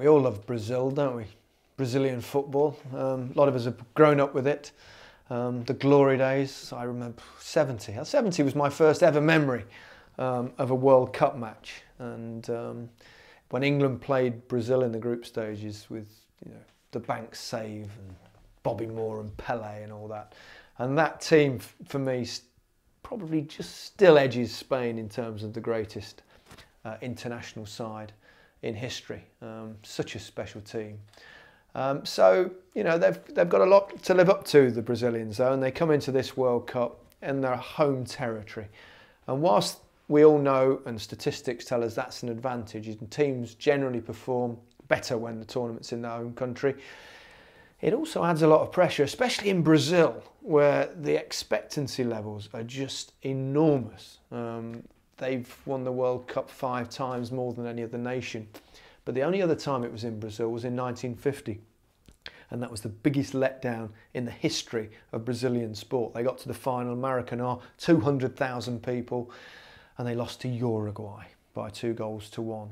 we all love Brazil, don't we? Brazilian football. A lot of us have grown up with it. The glory days, I remember 70. 70 was my first ever memory of a World Cup match. And when England played Brazil in the group stages with, you know, the Banks save and Bobby Moore and Pelé and all that. And that team, for me, probably just still edges Spain in terms of the greatest international side in history. Such a special team. So, you know, they've got a lot to live up to, the Brazilians, though, and they come into this World Cup in their home territory. And whilst we all know, and statistics tell us that's an advantage, and teams generally perform better when the tournament's in their home country, it also adds a lot of pressure, especially in Brazil, where the expectancy levels are just enormous. They've won the World Cup 5 times, more than any other nation. But the only other time it was in Brazil was in 1950. And that was the biggest letdown in the history of Brazilian sport. They got to the final, Maracanã, 200,000 people, and they lost to Uruguay by 2-1.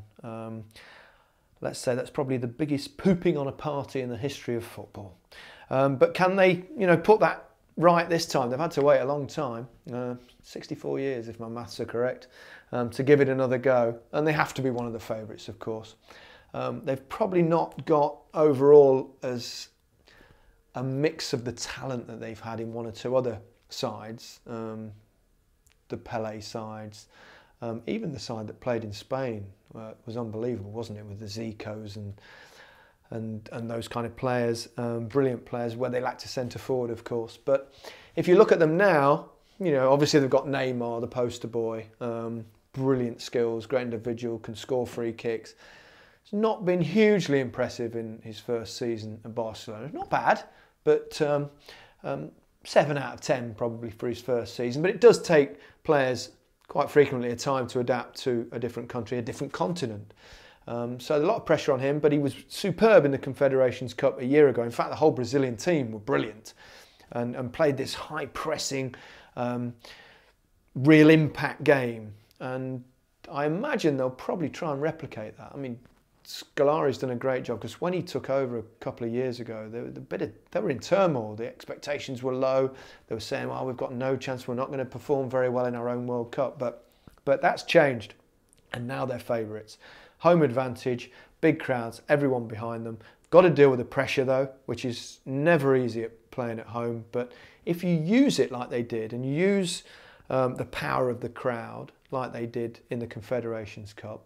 Let's say that's probably the biggest pooping on a party in the history of football. But can they, you know, put that right this time? They've had to wait a long time, 64 years if my maths are correct, to give it another go. And they have to be one of the favourites, of course. They've probably not got overall as a mix of the talent that they've had in one or two other sides, the Pelé sides, even the side that played in Spain was unbelievable, wasn't it, with the Zicos and those kind of players, brilliant players, where they lacked a centre forward, of course. But if you look at them now, you know, obviously they've got Neymar, the poster boy, brilliant skills, great individual, can score free kicks. It's not been hugely impressive in his first season at Barcelona. Not bad, but 7 out of 10 probably for his first season. But it does take players quite frequently a time to adapt to a different country, a different continent. So a lot of pressure on him, but he was superb in the Confederations Cup a year ago. In fact, the whole Brazilian team were brilliant and played this high-pressing, real impact game. And I imagine they'll probably try and replicate that. I mean, Scolari's done a great job, because when he took over a couple of years ago, they were in turmoil. The expectations were low. They were saying, "Well, we've got no chance. We're not going to perform very well in our own World Cup." But that's changed, and now they're favourites. Home advantage, big crowds, everyone behind them. Got to deal with the pressure though, which is never easy at playing at home. But if you use it like they did, and use the power of the crowd like they did in the Confederations Cup,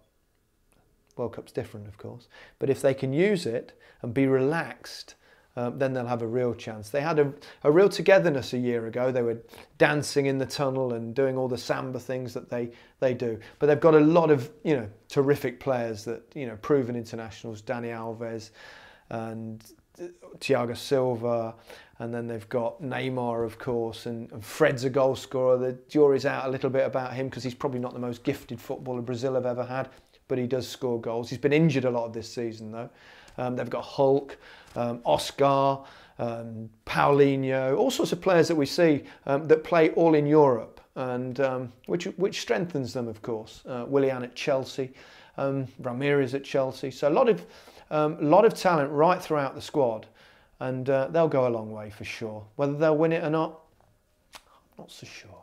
World Cup's different, of course, but if they can use it and be relaxed, then they'll have a real chance. They had a real togetherness a year ago. They were dancing in the tunnel and doing all the samba things that they do. But they've got a lot of, you know, terrific players that, you know, proven internationals, Dani Alves and Thiago Silva, and then they've got Neymar, of course, and Fred's a goal scorer. The jury's out a little bit about him, because he's probably not the most gifted footballer Brazil have ever had, but he does score goals. He's been injured a lot of this season, though. They've got Hulk, Oscar, Paulinho, all sorts of players that we see that play all in Europe, and which strengthens them, of course. Willian at Chelsea, Ramirez at Chelsea. So a lot of talent right throughout the squad, and they'll go a long way for sure. Whether they'll win it or not, I'm not so sure.